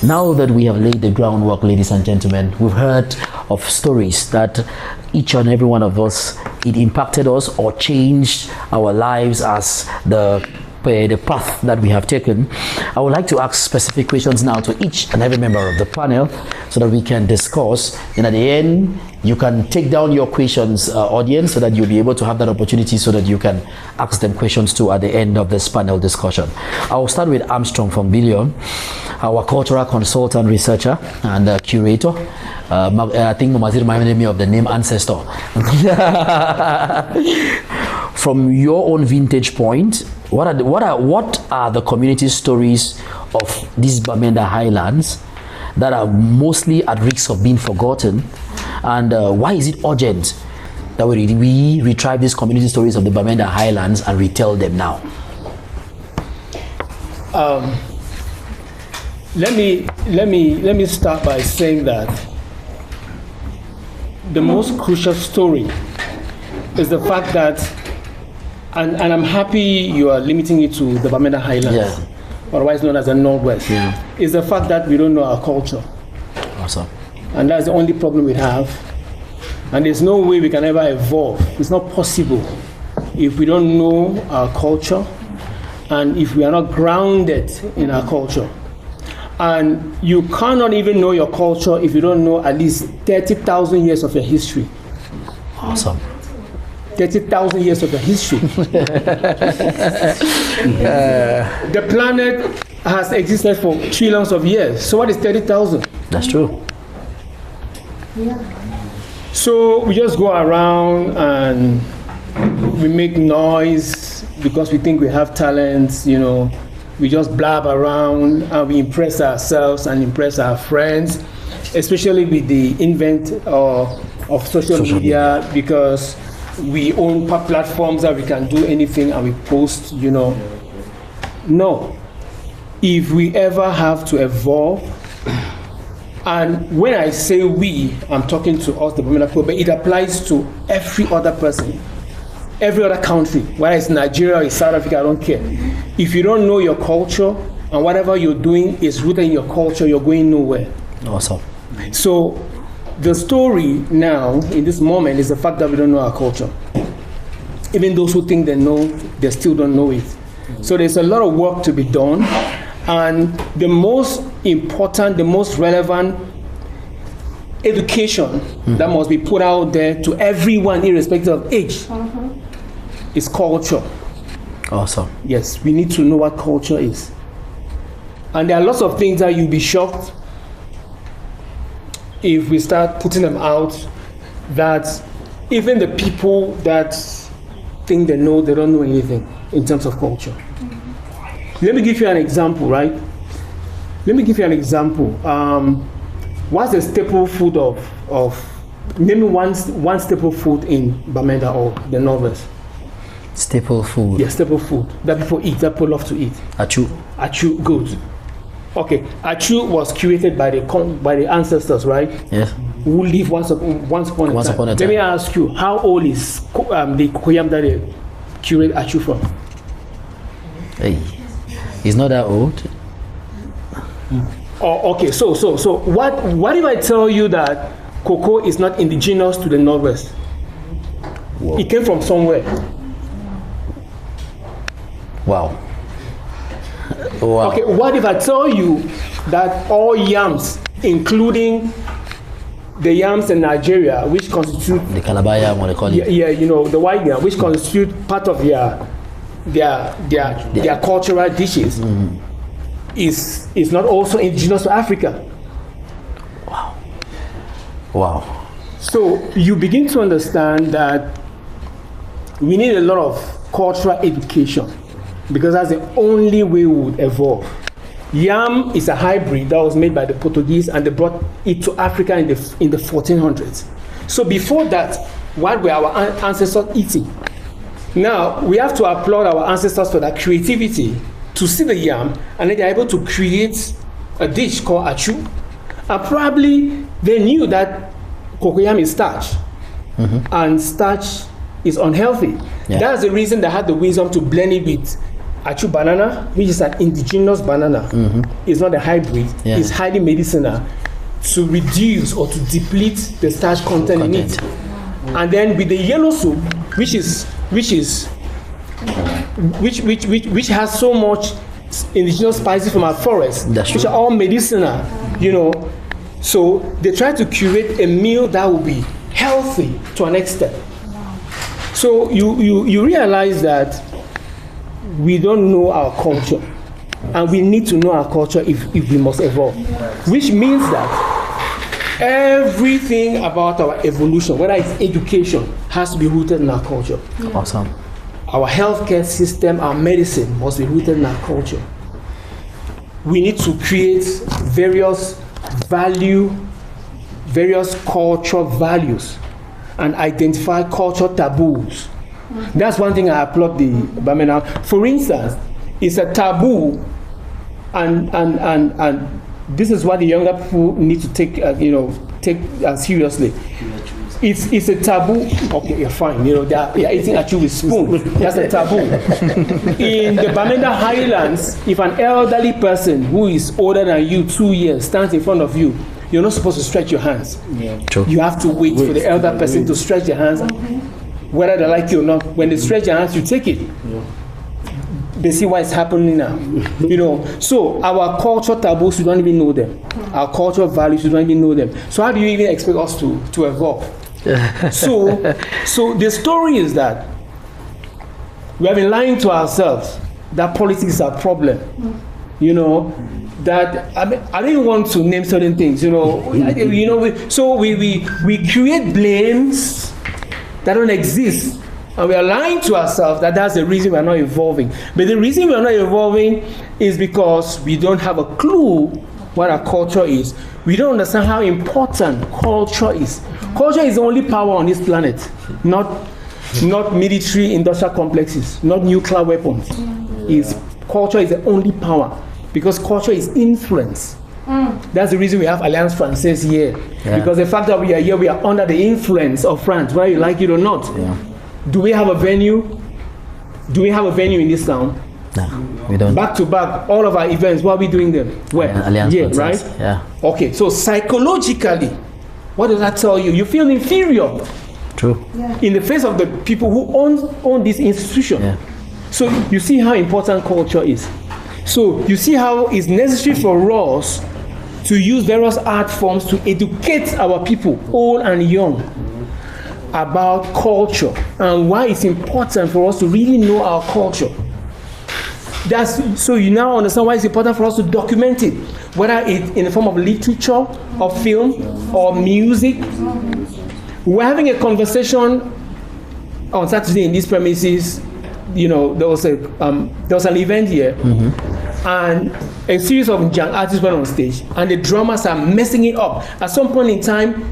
Now that we have laid the groundwork, ladies and gentlemen, we've heard of stories that each and every one of us, it impacted us or changed our lives as the path that we have taken. I would like to ask specific questions now to each and every member of the panel so that we can discuss, and at the end you can take down your questions, audience, so that you'll be able to have that opportunity so that you can ask them questions too at the end of this panel discussion. I will start with Armstrong Fombi, our cultural consultant, researcher, and curator. I think Mamazir reminded me of the name Ancestor. From your own vintage point, what are the community stories of these Bamenda Highlands that are mostly at risk of being forgotten, and why is it urgent that we retrieve these community stories of the Bamenda Highlands and retell them now? Let me start by saying that the most crucial story is the fact that, and I'm happy you are limiting it to the Bamenda Highlands, otherwise known as the Northwest, is the fact that we don't know our culture. Awesome. And that's the only problem we have. And there's no way we can ever evolve. It's not possible if we don't know our culture and if we are not grounded in our culture. And you cannot even know your culture if you don't know at least 30,000 years of your history. Awesome. 30,000 years of your history. The planet has existed for trillions of years. So what is 30,000? That's true. So we just go around and we make noise because we think we have talents, you know. We just blab around and we impress ourselves and impress our friends, especially with the invent of social media, because we own platforms that we can do anything and we post, you know. No. If we ever have to evolve, and when I say we, I'm talking to us, the Bamenda people, but it applies to every other person, every other country, whether it's Nigeria or it's South Africa, I don't care. If you don't know your culture and whatever you're doing is rooted in your culture, you're going nowhere. Awesome. So the story now, in this moment, is the fact that we don't know our culture. Even those who think they know, they still don't know it. So there's a lot of work to be done. And the most important, the most relevant education that must be put out there to everyone, irrespective of age, is culture. Awesome. Yes, we need to know what culture is. And there are lots of things that you'll be shocked if we start putting them out, that even the people that think they know, they don't know anything in terms of culture. Let me give you an example, right? Let me give you an example. What's the staple food of name me one staple food in Bamenda or the Northwest? Staple food. Yeah, staple food that people eat, that people love to eat. Achu. Achu, good. Okay, Achu was curated by the ancestors, right? Yes. Who lived once upon a time. Let me ask you, how old is the Koyam that they curate Achu from? Hey, he's not that old. Oh, okay. So what if I tell you that cocoa is not indigenous to the Northwest? Whoa. It came from somewhere. Wow. Wow. Okay, what if I tell you that all yams, including the yams in Nigeria, which constitute the Calabar yam, what they call it? Yeah, you know, the white yam, which constitute part of their cultural dishes, is not also indigenous to Africa. Wow. Wow. So you begin to understand that we need a lot of cultural education, because that's the only way we would evolve. Yam is a hybrid that was made by the Portuguese, and they brought it to Africa in the 1400s. So before that, what were our ancestors eating? Now we have to applaud our ancestors for that creativity to see the yam, and then they're able to create a dish called achu. And probably they knew that cocoyam is starch, and starch is unhealthy. Yeah. That's the reason they had the wisdom to blend it with Achu banana, which is an indigenous banana. It's not a hybrid. Yeah. It's highly medicinal to reduce or to deplete the starch content in it. And then with the yellow soup, which has so much indigenous spices from our forests, which are all medicinal, you know. So they try to curate a meal that will be healthy to an extent. So you realize that we don't know our culture, and we need to know our culture if we must evolve, which means that everything about our evolution, whether it's education, has to be rooted in our culture. Awesome. Our healthcare system, our medicine must be rooted in our culture. We need to create various cultural values and identify cultural taboos. That's one thing I applaud the Bamenda. For instance, it's a taboo, and this is what the younger people need to take seriously. It's a taboo. Okay, you're fine. You know, they are eating at you with spoon. That's a taboo. In the Bamenda Highlands, if an elderly person who is older than you 2 years stands in front of you, you're not supposed to stretch your hands. Yeah. True. You have to wait for the elder person to stretch their hands, whether they like you or not. When they stretch their hands, you take it. Yeah. They see what is happening now. You know, so our cultural taboos, we don't even know them. Our cultural values, we don't even know them. So how do you even expect us to evolve? So the story is that we have been lying to ourselves that politics is our problem. You know, that I didn't want to name certain things. You know, we create blames that don't exist, and we are lying to ourselves that that's the reason we are not evolving. But the reason we are not evolving is because we don't have a clue what our culture is. We don't understand how important culture is. Culture is the only power on this planet, not military industrial complexes, not nuclear weapons. Culture is the only power, because culture is influence. That's the reason we have Alliance Française here. Yeah. Because the fact that we are here, we are under the influence of France, whether you like it or not. Yeah. Do we have a venue? Do we have a venue in this town? No, we don't. Back to back, all of our events, what are we doing them? Where? Alliance here, Française. Right? Yeah. Okay, so psychologically, what does that tell you? You feel inferior. True. Yeah. In the face of the people who own this institution. Yeah. So you see how important culture is. So you see how it's necessary for us to use various art forms to educate our people, old and young, about culture and why it's important for us to really know our culture. So you now understand why it's important for us to document it, whether it's in the form of literature or film or music. We're having a conversation on Saturday in these premises. You know, there was an event here, and a series of young artists went on stage, and the drummers are messing it up. At some point in time,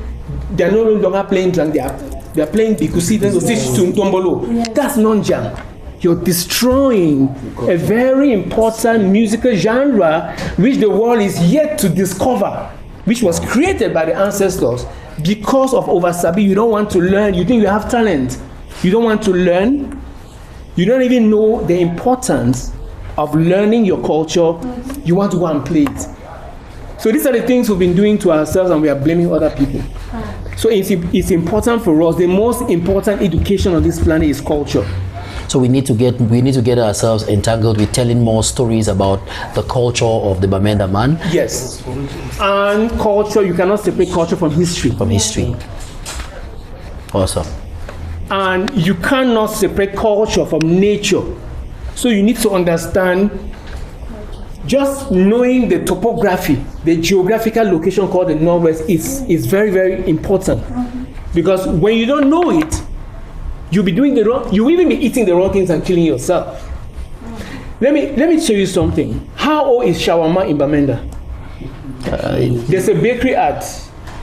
they're no longer playing drum; they're playing bikusi, then to teach tombolo. That's non-jam. You're destroying a very important musical genre which the world is yet to discover, which was created by the ancestors. Because of oversabi, you don't want to learn. You think you have talent. You don't want to learn. You don't even know the importance of learning your culture. You want to go and play it. So these are the things we've been doing to ourselves, and we are blaming other people. So it's important for us. The most important education on this planet is culture. So we need to get ourselves entangled with telling more stories about the culture of the Bamenda man. Yes. And culture, you cannot separate culture from history. From history. Awesome. And you cannot separate culture from nature. So you need to understand, just knowing the topography, the geographical location called the Northwest is very, very important. Because when you don't know it, you'll be doing you even be eating the wrong things and killing yourself. Let me show you something. How old is shawarma in Bamenda? There's a bakery at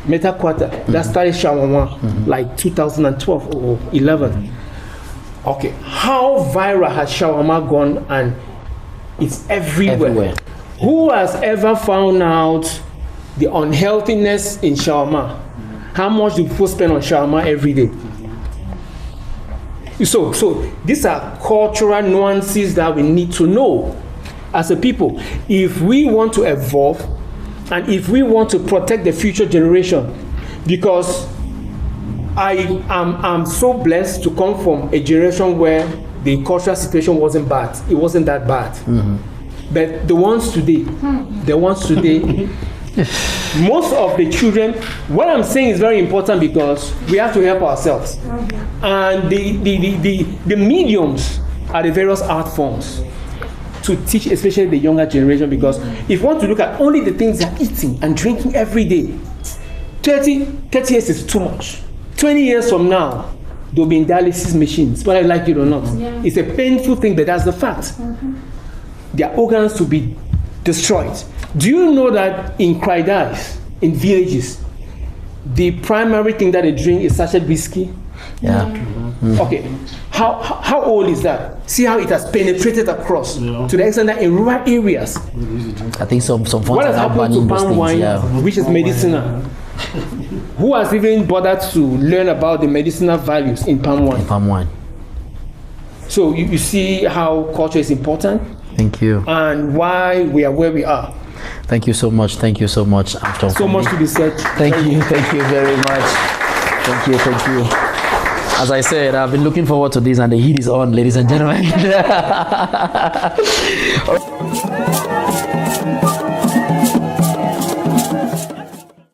Meta Quarter that started shawarma like 2012 or 11. Okay, how viral has shawarma gone, and it's everywhere. Who has ever found out the unhealthiness in shawarma? How much do people spend on shawarma every day? So these are cultural nuances that we need to know as a people. If we want to evolve and if we want to protect the future generation, because I'm so blessed to come from a generation where the cultural situation wasn't bad. It wasn't that bad. But the ones today, most of the children, what I'm saying is very important because we have to help ourselves. And the mediums are the various art forms to teach, especially the younger generation, because if you want to look at only the things they're eating and drinking every day, 30 years is too much. 20 years from now, they'll be in dialysis machines, whether I like it or not. Yeah. It's a painful thing, but that's the fact. Their organs will be destroyed. Do you know that in Kraidais, in villages, the primary thing that they drink is sachet whiskey? Yeah. Okay. How old is that? See how it has penetrated across to the extent that in rural areas. I think some what has happened to palm wine, which is medicinal? Who has even bothered to learn about the medicinal values in palm wine? Palm wine. So you see how culture is important. Thank you. And why we are where we are. Thank you so much. Thank you so much, Armstrong. So much to be said. Thank you very much. Thank you. As I said, I've been looking forward to this, and the heat is on, ladies and gentlemen.